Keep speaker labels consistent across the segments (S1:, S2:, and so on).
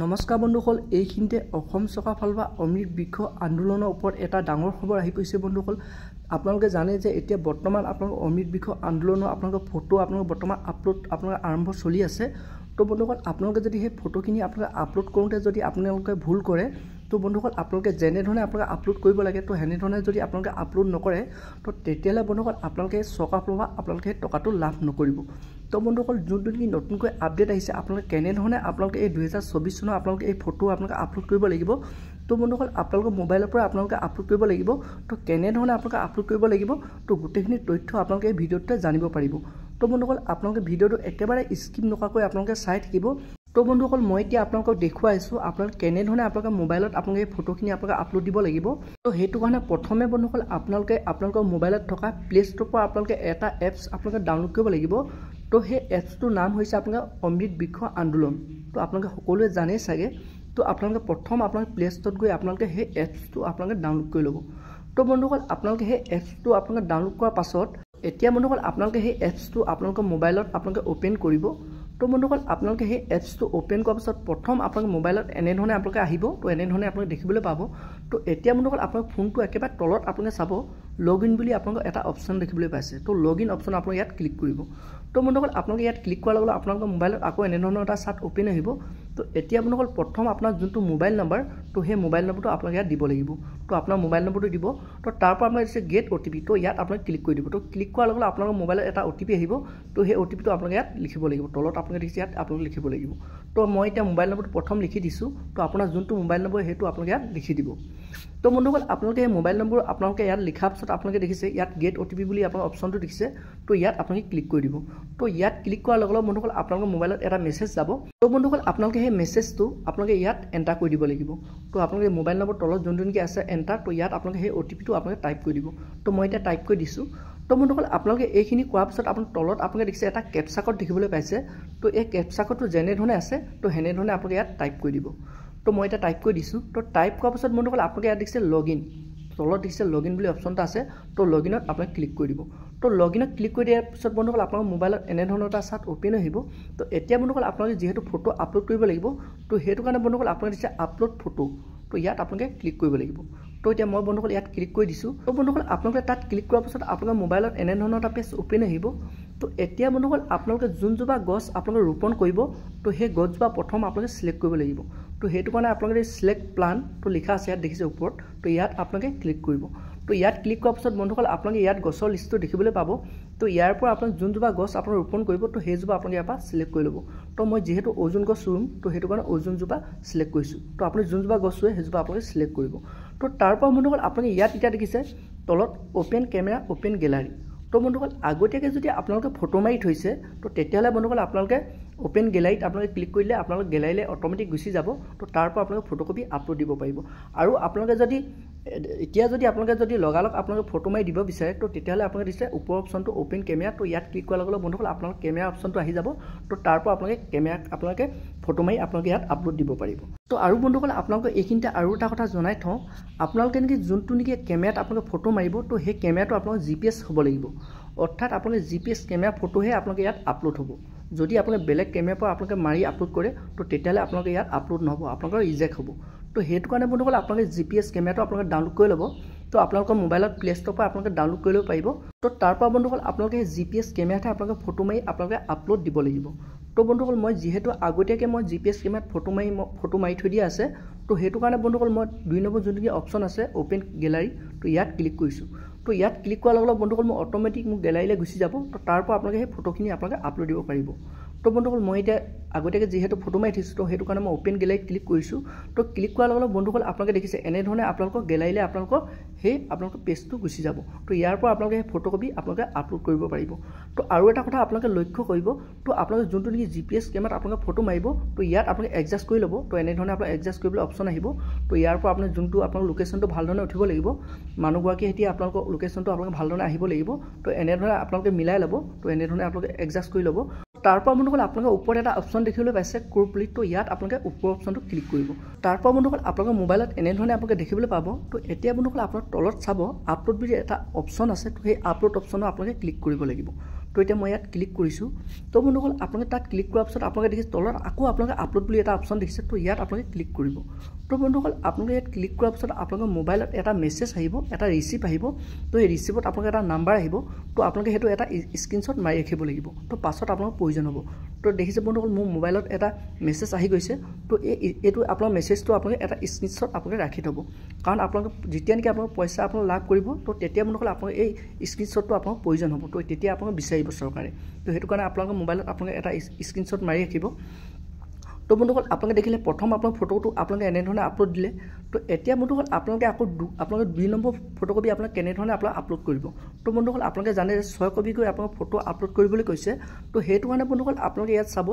S1: নমস্কাৰ বন্ধুসকল, এইখিনিতে অসম চৰকাৰৰ ফালৰ পৰা অমৃত বৃক্ষ আন্দোলনৰ ওপৰত এটা ডাঙৰ খবৰ আহি পৰিছে। বন্ধুসকল, আপোনালোকে জানে যে এতিয়া বৰ্তমান আপোনালোকৰ অমৃত বৃক্ষ আন্দোলনৰ আপোনালোকৰ ফটো আপোনালোকৰ বৰ্তমান আপলোড আপোনালোকৰ আৰম্ভ চলি আছে। তো বন্ধুসকল, আপোনালোকে যদি সেই ফটোখিনি আপোনালোকে আপলোড কৰোঁতে যদি আপোনালোকে ভুল কৰে, তো বন্ধুসকল আপোনালোকে যেনেধৰণে আপোনালোকে আপলোড কৰিব লাগে, তো সেনেধৰণে যদি আপোনালোকে আপলোড নকৰে, তো তেতিয়াহ'লে বন্ধুসকল আপোনালোকে চৰকাৰৰ ফালৰ পৰা আপোনালোকে সেই টকাটো লাভ নকৰিব। তো বন্ধুসকল, যোনটো নেকি নতুনকৈ আপডেট আহিছে, আপোনালোকে কেনেধৰণে আপোনালোকে এই 2024 চনৰ আপোনালোকে এই ফটো আপোনালোকে আপলোড কৰিব লাগিব। তো বন্ধুসকল, আপোনালোকৰ মোবাইলৰ পৰা আপোনালোকে আপলোড কৰিব লাগিব। তো কেনেধৰণে আপোনালোকে আপলোড কৰিব লাগিব, তো গোটেইখিনি তথ্য আপোনালোকে এই ভিডিঅ'টোতে জানিব পাৰিব। তো বন্ধুসকল, আপোনালোকে ভিডিঅ'টো একেবাৰে স্কিপ নকৰাকৈ আপোনালোকে চাই থাকিব। তো বন্ধুসকল, মই এতিয়া আপোনালোকক দেখুৱাইছোঁ আপোনালোকে কেনেধৰণে আপোনালোকৰ মোবাইলত আপোনালোকে এই ফটোখিনি আপোনালোকে আপলোড দিব লাগিব। তো সেইটো কাৰণে প্ৰথমে বন্ধুসকল আপোনালোকে আপোনালোকৰ মোবাইলত থকা প্লে ষ্ট'ৰৰ পৰা আপোনালোকে এটা এপছ আপোনালোকে ডাউনলোড কৰিব লাগিব। তো সেই এপছটোৰ নাম হৈছে আপোনালোকৰ অমৃত বৃক্ষ আন্দোলন। তো আপোনালোকে সকলোৱে জানেই চাগে। তো আপোনালোকে প্ৰথম আপোনালোকে প্লে ষ্ট'ৰত গৈ আপোনালোকে সেই এপছটো আপোনালোকে ডাউনলোড কৰি ল'ব। তো বন্ধুসকল, আপোনালোকে সেই এপছটো আপোনালোকে ডাউনলোড কৰাৰ পাছত এতিয়া বন্ধুসকল আপোনালোকে সেই এপছটো আপোনালোকৰ মোবাইলত আপোনালোকে অ'পেন কৰিব। তো বন্ধুসকল, আপোনালোকে সেই এপছটো অ'পেন কৰাৰ পাছত প্ৰথম আপোনালোকে মোবাইলত এনেধৰণে আপোনালোকে আহিব। তো এনেধৰণে আপোনালোকে দেখিবলৈ পাব। তো এতিয়া বন্ধুসকল আপোনালোকৰ ফোনটো একেবাৰে তলত আপোনালোকে চাব লগ ইন বুলি আপোনালোকৰ এটা অপশ্যন দেখিবলৈ পাইছে। তো লগ ইন অপশ্যন আপোনালোকে ইয়াত ক্লিক কৰিব। তো বন্ধুসকল, আপোনালোকে ইয়াত ক্লিক কৰাৰ লগে লগে আপোনালোকৰ মোবাইলত আকৌ এনেধৰণৰ এটা চাৰ্ট অ'পেন আহিব। তো এতিয়া বন্ধুসকল প্ৰথম আপোনাৰ যোনটো মোবাইল নাম্বাৰ, তো সেই মোবাইল নম্বৰটো আপোনালোকে ইয়াত দিব লাগিব। তো আপোনাৰ মোবাইল নম্বৰটো দিব। তো তাৰ পৰা আপোনালোকে দিছে গেট অ' টি পি। তো ইয়াত আপোনালোকে ক্লিক কৰি দিব। তো ক্লিক কৰাৰ লগে লগে আপোনালোকৰ মোবাইলত এটা অ' টি পি আহিব। তো সেই অ' টি পিটো আপোনালোকে ইয়াত লিখিব লাগিব। তলত আপোনালোকে দিছে ইয়াত আপোনালোকে লিখিব লাগিব। তো মই এতিয়া মোবাইল নম্বৰটো প্ৰথম লিখি দিছোঁ। তো আপোনাৰ যোনটো মোবাইল নম্বৰ সেইটো আপোনালোকে ইয়াত লিখি দিব। তো বন্ধুসকল, আপোনালোকে এই মোবাইল নম্বৰ আপোনালোকে ইয়াত লিখাৰ পিছত আপোনালোকে দেখিছে ইয়াত গেট অ' টি পি বুলি আপোনাৰ অপশ্যনটো দেখিছে। তো ইয়াত আপোনালোকে ক্লিক কৰি দিব। তো ইয়াত ক্লিক কৰাৰ লগে লগে বন্ধুসকল আপোনালোকৰ মোবাইলত এটা মেছেজ যাব। তো বন্ধুসকল, আপোনালোকে সেই মেছেজটো আপোনালোকে ইয়াত এণ্টাৰ কৰি দিব লাগিব। তো আপোনালোকে মোবাইল নম্বৰ তলত যোনটো নেকি আছে এণ্টাৰ, তো ইয়াত আপোনালোকে সেই অ' টি পিটো আপোনালোকে টাইপ কৰি দিব। তো মই এতিয়া টাইপ কৰি দিছোঁ। তো বন্ধুসকল, আপোনালোকে এইখিনি কৰাৰ পিছত আপোনাৰ তলত আপোনালোকে দেখিছে এটা কেপচা কোড দেখিবলৈ পাইছে। তো এই কেপচা কোডটো যেনেধৰণে আছে, তো সেনেধৰণে আপোনালোকে ইয়াত টাইপ কৰি দিব। তো মই এতিয়া টাইপ কৰি দিছোঁ। তো টাইপ কৰাৰ পিছত বন্ধুসকল আপোনালোকে ইয়াত দেখিছে লগ ইন, তলত দেখিছে লগ ইন বুলি অপশ্যন এটা আছে। তো লগ ইনত আপোনালোকে ক্লিক কৰি দিব। তো লগ ইনত ক্লিক কৰি দিয়াৰ পিছত বন্ধুসকল আপোনালোকৰ মোবাইলত এনেধৰণৰ এটা চাৰ্ট অ'পেন আহিব। তো এতিয়া বন্ধুসকল আপোনালোকে যিহেতু ফটো আপলোড কৰিব লাগিব, তো সেইটো কাৰণে বন্ধুসকল আপোনালোকে দিছে আপলোড ফটো। তো ইয়াত আপোনালোকে ক্লিক কৰিব লাগিব। তো এতিয়া মই বন্ধুসকল ইয়াত ক্লিক কৰি দিছোঁ। তো বন্ধুসকল আপোনালোকে তাত ক্লিক কৰাৰ পাছত আপোনালোকৰ মোবাইলত এনেধৰণৰ এটা পেজ অ'পেন আহিব। তো এতিয়া বন্ধুসকল আপোনালোকে যোনজোপা গছ আপোনালোকে ৰোপণ কৰিব, তো সেই গছজোপা প্ৰথম আপোনালোকে চিলেক্ট কৰিব লাগিব। তো সেইটো কাৰণে আপোনালোকে চিলেক্ট প্লান তো লিখা আছে ইয়াত দেখিছে ওপৰত। তো ইয়াত আপোনালোকে ক্লিক কৰিব। তো ইয়াত ক্লিক কৰাৰ পিছত বন্ধুসকল আপোনালোকে ইয়াত গছৰ লিষ্টটো দেখিবলৈ পাব। তো ইয়াৰ পৰা আপোনালোকে যোনজোপা গছ আপোনালোকে ৰোপণ কৰিব, তো সেইজোপা আপোনালোকে ইয়াৰ পৰা চিলেক্ট কৰি ল'ব। তো মই যিহেতু অৰ্জুন গছ ৰুম, তো সেইটো কাৰণে অৰ্জুনজোপা চিলেক্ট কৰিছোঁ। তো আপুনি যোনজোপা গছ ৰুৱে সেইজোপা আপোনালোকে চিলেক্ট কৰিব। তো তাৰপৰা বন্ধুসকল আপোনালোকে ইয়াত এতিয়া দেখিছে তলত অ'পেন কেমেৰা অ'পেন গেলাৰী। তো বন্ধুসকল আগতীয়াকৈ যদি আপোনালোকে ফটো মাৰি থৈছে, তো তেতিয়াহ'লে বন্ধুসকল আপোনালোকে অ'পেন গেলাৰীত আপোনালোকে ক্লিক কৰিলে আপোনালোকে গেলাৰীলৈ অট'মেটিক গুচি যাব। তো তাৰ পৰা আপোনালোকে ফটোকপি আপলোড দিব পাৰিব। আৰু আপোনালোকে যদি এতিয়া আপোনালোকে যদি লগালগ আপোনালোকে ফটো মাৰি দিব বিচাৰে, তো তেতিয়াহ'লে আপোনালোকে দিছে ওপৰ অপশ্যনটো অ'পেন কেমেৰা। তো ইয়াত ক্লিক কৰাৰ লগে লগে বন্ধুসকল আপোনালোকে কেমেৰা অপশ্যনটো আহি যাব। তো তাৰ পৰা আপোনালোকে ফটো মাৰি আপোনালোকে ইয়াত আপলোড দিব পাৰিব। তো আৰু বন্ধুসকল আপোনালোকে এইখিনিতে আৰু এটা কথা জনাই থওঁ, আপোনালোকে নেকি যোনটো নেকি কেমেৰাত আপোনালোকে ফটো মাৰিব, তো সেই কেমেৰাটো আপোনালোকৰ GPS হ'ব লাগিব। অৰ্থাৎ আপোনালোকে GPS কেমেৰা ফটোহে আপোনালোকে ইয়াত আপলোড হ'ব। যদি আপোনালোকে বেলেগ কেমেৰাৰ পৰা আপোনালোকে মাৰি আপলোড কৰে, তো তেতিয়াহ'লে আপোনালোকে ইয়াত আপলোড নহ'ব, আপোনালোকৰ ৰিজেক্ট হ'ব। তো সেইটো কাৰণে বন্ধুসকল আপোনালোকে GPS কেমেৰাটো আপোনালোকে ডাউনলোড কৰি ল'ব। তো আপোনালোকৰ মোবাইলত প্লে ষ্ট'ৰৰ পৰা আপোনালোকে ডাউনলোড কৰি ল'ব পাৰিব। তো তাৰ পৰা বন্ধুসকল আপোনালোকে সেই GPS কেমেৰাতে আপোনালোকে ফটো মাৰি আপোনালোকে আপলোড দিব লাগিব। তো বন্ধুসকল মই যিহেতু আগতীয়াকৈ মই GPS কেমেৰাত ফটো মাৰি থৈ দিয়া আছে, তো সেইটো কাৰণে বন্ধুসকল মই 2 নম্বৰ যোনটো অপশ্যন আছে অ'পেন গেলাৰী, তো ইয়াত ক্লিক কৰিছোঁ। তো ইয়াত ক্লিক কৰাৰ লগে লগে বন্ধুসকল মই অট'মেটিক মোক গেলাৰীলৈ গুচি যাব। তো তাৰ পৰা আপোনালোকে সেই ফটোখিনি আপোনালোকে আপলোড দিব পাৰিব। তো বন্ধুসকল মই এতিয়া আগতীয়াকৈ যিহেতু ফটো মাৰি থৈছোঁ, তো সেইটো কাৰণে মই অ'পেন গেলাৰীত ক্লিক কৰিছোঁ। তো ক্লিক কৰাৰ লগে লগে বন্ধুসকল আপোনালোকে দেখিছে এনেধৰণে আপোনালোকৰ গেলাৰীলৈ আপোনালোকৰ পেজটো গুচি যাব। তো ইয়াৰ পৰা আপোনালোকে সেই ফটোকপি আপোনালোকে আপলোড কৰিব পাৰিব। তো আৰু এটা কথা আপোনালোকে লক্ষ্য কৰিব, তো আপোনালোকে যোনটো নেকি GPS কেমেৰাত আপোনালোকে ফটো মাৰিব, তো ইয়াত আপোনালোকে এডজাষ্ট কৰি ল'ব। তো এনেধৰণে আপোনালোকে এডজাষ্ট কৰিবলৈ অপশ্যন আহিব। তো ইয়াৰ পৰা আপোনাৰ যোনটো আপোনালোকৰ লোকেশ্যনটো ভালধৰণে উঠিব লাগিব, মানুহগৰাকীয়ে এতিয়া আপোনালোকৰ লোকেশ্যনটো আপোনালোকে ভালধৰণে আহিব লাগিব। তো এনেধৰণে আপোনালোকে মিলাই ল'ব। তো এনেধৰণে আপোনালোকে এডজাষ্ট কৰি ল'ব। তাৰ পৰা বন্ধুসকল আপোনালোকে ওপৰত এটা অপশ্যন দেখিবলৈ পাইছে ক্ৰপ বুলি। তো ইয়াত আপোনালোকে ওপৰ অপশ্যনটো ক্লিক কৰিব। তাৰ পৰা বন্ধুসকল আপোনালোকৰ মোবাইলত এনেধৰণে আপোনালোকে দেখিবলৈ পাব। তো এতিয়া বন্ধুসকল আপোনালোকে তলত চাব আপলোড বুলি এটা অপশ্যন আছে। তো সেই আপলোড অপশ্যনত আপোনালোকে ক্লিক কৰিব লাগিব। তো তো এতিয়া মই ইয়াত ক্লিক কৰিছোঁ তো বন্ধুসকল আপোনালোকে তাত ক্লিক কৰাৰ পিছত আপোনালোকে দেখিছে তলত আকৌ আপোনালোকে আপলোড বুলি এটা অপশ্যন দেখিছে তো ইয়াত আপোনালোকে ক্লিক কৰিব তো বন্ধুসকল আপোনালোকে ইয়াত ক্লিক কৰাৰ পিছত আপোনালোকৰ মোবাইলত এটা মেছেজ আহিব এটা ৰিচিপ্ট আহিব তো এই ৰিচিপ্টত আপোনালোকে এটা নাম্বাৰ আহিব তো আপোনালোকে সেইটো এটা স্ক্ৰীনশ্বট মাৰি ৰাখিব লাগিব তো পাছত আপোনালোকৰ প্ৰয়োজন হ'ব তো দেখিছে বন্ধুসকল মোৰ মোবাইলত এটা মেছেজ আহি গৈছে তো এইটো আপোনাৰ মেছেজটো আপোনালোকে এটা স্ক্ৰীনশ্বট আপোনালোকে ৰাখি থ'ব কাৰণ আপোনালোকে যেতিয়া নেকি আপোনালোকে পইচা আপোনালোকে লাভ কৰিব তো তেতিয়া বন্ধুসকল আপোনালোকে এই স্ক্ৰীনশ্বটটো আপোনালোকৰ প্ৰয়োজন হ'ব তো তেতিয়া আপোনালোকে বিচাৰিব চৰকাৰে তো সেইটো কাৰণে আপোনালোকৰ মোবাইলত আপোনালোকে এটা স্ক্ৰীনশ্বট মাৰি ৰাখিব তো বন্ধুসকল আপোনালোকে দেখিলে প্ৰথম আপোনাৰ ফটোটো আপোনালোকে এনেধৰণে আপলোড দিলে তো এতিয়া বন্ধুসকল আপোনালোকে আকৌ আপোনালোকে 2 নম্বৰ ফটোকপি আপোনালোকে কেনেধৰণে আপলোড কৰিব তো বন্ধুসকল আপোনালোকে জানে যে 6 কপিকৈ আপোনালোকে ফটো আপলোড কৰিবলৈ কৈছে তো সেইটো কাৰণে বন্ধুসকল আপোনালোকে ইয়াত চাব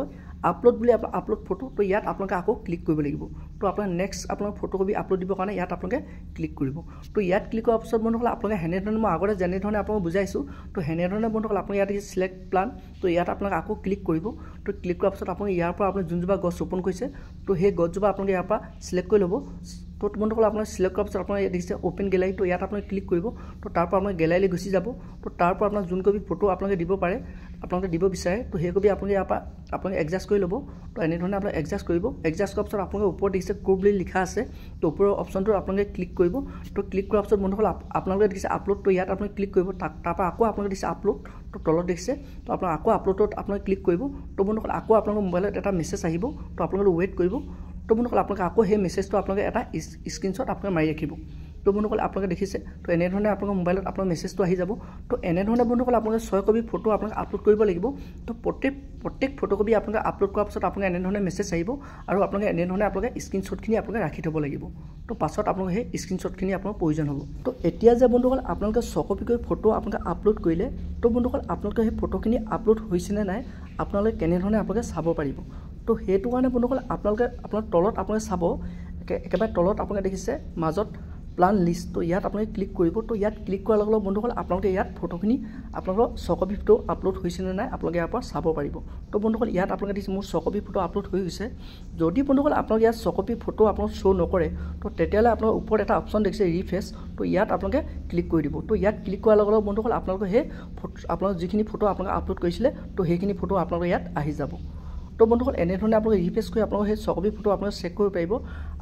S1: আপলোড বুলি আপলোড ফটো তো ইয়াত আপোনালোকে আকৌ ক্লিক কৰিব লাগিব তো আপোনাৰ নেক্সট আপোনালোকে ফটোকপি আপলোড দিবৰ কাৰণে ইয়াত আপোনালোকে ক্লিক কৰিব তো ইয়াত ক্লিক কৰাৰ পিছত বন্ধুসকল আপোনালোকে হেনেধৰণে মই আগতে যেনেধৰণে আপোনালোকক বুজাইছোঁ তো হেনেধৰণে বন্ধুসকল আপোনালোকে ইয়াত সিলেক্ট প্লান তো ইয়াত আপোনালোকে আকৌ ক্লিক কৰিব তো ক্লিক কৰাৰ পিছত আপোনালোকে ইয়াৰ পৰা আপুনি যোনজোপা গছ ৰোপণ কৰিছে তো সেই গছজোপা আপোনালোকে ইয়াৰ পৰা সিলেক্ট কৰি ল'ব তো বন্ধুসকল আপোনালোকে সিলেক্ট কৰাৰ পিছত আপোনালোকে দেখিছে অপেন গেলাৰী তো ইয়াত আপোনালোকে ক্লিক কৰিব তো তাৰ পৰা আপোনালোকে গেলাৰীলৈ গুচি যাব তো তাৰ পৰা আপোনাৰ যোন কপি ফটো আপোনালোকে দিব পাৰে আপোনালোকে দিব বিচাৰে তো সেই কপি আপোনালোকে ইয়াৰ পৰা আপোনালোকে এডজাষ্ট কৰি ল'ব তো এনেধৰণে আপোনালোকে এডজাষ্ট কৰিব এডজাষ্ট কৰাৰ পিছত আপোনালোকে ওপৰত দেখিছে ক্ৰপ বুলি লিখা আছে তো ওপৰৰ অপশ্যনটো আপোনালোকে ক্লিক কৰিব তো ক্লিক কৰাৰ পিছত বন্ধুসকল আপোনালোকে দেখিছে আপলোড তো ইয়াত আপোনালোকে ক্লিক কৰিব তাৰ পৰা আকৌ আপোনালোকে দেখিছে আপলোড তো তলত দেখিছে তো আপোনালোকে আকৌ আপলোডত আপোনালোকে ক্লিক কৰিব তো বন্ধুসকল আকৌ আপোনালোকৰ মোবাইলত এটা মেছেজ আহিব তো আপোনালোকে ৱেইট কৰিব তো বন্ধুসকল আপোনালোকে আকৌ সেই মেছেজটো আপোনালোকে এটা স্ক্ৰীনশ্বট আপোনালোকে মাৰি ৰাখিব তো বন্ধুসকল আপোনালোকে দেখিছে তো এনেধৰণে আপোনালোকৰ মোবাইলত আপোনাৰ মেছেজটো আহি যাব তো এনেধৰণে বন্ধুসকল আপোনালোকে 6 কপি ফটো আপোনালোকে আপলোড কৰিব লাগিব তো প্ৰত্যেক ফটোকপি আপোনালোকে আপলোড কৰাৰ পিছত আপোনালোকে এনেধৰণে মেছেজ আহিব আৰু আপোনালোকে এনেধৰণে আপোনালোকে স্ক্ৰীনশ্বটখিনি আপোনালোকে ৰাখি থ'ব লাগিব তো পাছত আপোনালোকে সেই স্ক্ৰীনশ্বটখিনি আপোনাৰ প্ৰয়োজন হ'ব তো এতিয়া যে বন্ধুসকল আপোনালোকে 6 কপিকৈ ফটো আপোনালোকে আপলোড কৰিলে তো বন্ধুসকল আপোনালোকে সেই ফটোখিনি আপলোড হৈছেনে নাই আপোনালোকে কেনেধৰণে আপোনালোকে চাব পাৰিব তো সেইটো কাৰণে বন্ধুসকল আপোনালোকে আপোনাৰ তলত আপোনালোকে চাব একেবাৰে তলত আপোনালোকে দেখিছে মাজত প্লান লিষ্ট তো ইয়াত আপোনালোকে ক্লিক কৰিব তো ইয়াত ক্লিক কৰাৰ লগে লগে বন্ধুসকল আপোনালোকে ইয়াত ফটোখিনি আপোনালোকৰ 6 কপি ফটো আপলোড হৈছেনে নাই আপোনালোকে ইয়াৰ পৰা চাব পাৰিব তো বন্ধুসকল ইয়াত আপোনালোকে দেখিছে মোৰ 6 কপি ফটো আপলোড হৈ গৈছে যদি বন্ধুসকল আপোনালোকে ইয়াত 6 কপি ফটো আপোনালোক শ্ব' নকৰে তো তেতিয়াহ'লে আপোনালোকৰ ওপৰত এটা অপশ্যন দেখিছে ৰিফ্ৰেছ তো ইয়াত আপোনালোকে ক্লিক কৰি দিব তো ইয়াত ক্লিক কৰাৰ লগে লগে বন্ধুসকল আপোনালোকে সেই আপোনালোকৰ যিখিনি ফটো আপোনালোকে আপলোড কৰিছিলে তো সেইখিনি ফটো আপোনালোকে ইয়াত আহি যাব তো বন্ধুসকল এনেধৰণে আপোনালোকে ৰিফ্ৰেছ কৰি আপোনালোকে সেই 6 কপি ফটো আপোনালোকে চেক কৰিব পাৰিব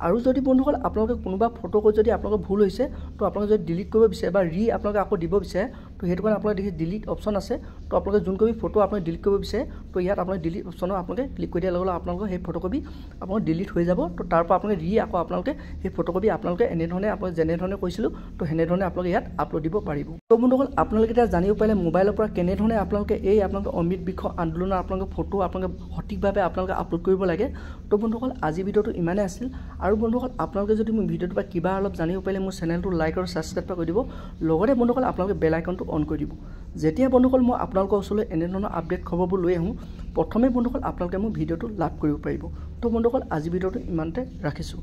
S1: আৰু যদি বন্ধুসকল আপোনালোকে কোনোবা ফটো যদি আপোনালোকৰ ভুল হৈছে তো আপোনালোকে যদি ডিলিট কৰিব বিচাৰে বা আপোনালোকে আকৌ দিব বিচাৰে তো সেইটো কাৰণে আপোনালোকে দেখি ডিলিট অপশ্যন আছে তো আপোনালোকে যোন কপি ফটো আপোনালোকে ডিলিট কৰিব বিচাৰে তো ইয়াত আপোনালোকে ডিলিট অপশ্যনত আপোনালোকে ক্লিক কৰি দিয়াৰ লগে লগে আপোনালোকৰ সেই ফটোকপি আপোনালোকৰ ডিলিট হৈ যাব তো তাৰ পৰা আপোনালোকে আকৌ আপোনালোকে সেই ফটোকপি আপোনালোকে এনেধৰণে আপোনালোকে যেনেধৰণে কৈছিলোঁ তো সেনেধৰণে আপোনালোকে ইয়াত আপলোড দিব পাৰিব তো বন্ধুসকল আপোনালোকে এতিয়া জানিব পাৰিলে মোবাইলৰ পৰা কেনেধৰণে আপোনালোকে এই আপোনালোকে অমৃত বৃক্ষ আন্দোলনৰ আপোনালোকে ফটো আপোনালোকে সঠিকভাৱে আপোনালোকে আপলোড কৰিব লাগে তো বন্ধুসকল আজি ভিডিঅ'টো ইমানেই আছিল আৰু বন্ধুসকল আপোনালোকে যদি মোৰ ভিডিঅ'টো বা কিবা অলপ জানিব পাৰিলে মোৰ চেনেলটো লাইক আৰু ছাবস্ক্ৰাইব কৰি দিব লগতে বন্ধুসকল আপোনালোকে বেল আইকনটো অন কৰি দিব যেতিয়া বন্ধুসকল মই আপোনালোকৰ ওচৰলৈ এনেধৰণৰ আপডেট খবৰবোৰ লৈ আহোঁ প্ৰথমে বন্ধুসকল আপোনালোকে মোৰ ভিডিঅ'টো লাভ কৰিব পাৰিব তো বন্ধুসকল আজি ভিডিঅ'টো ইমানতে ৰাখিছোঁ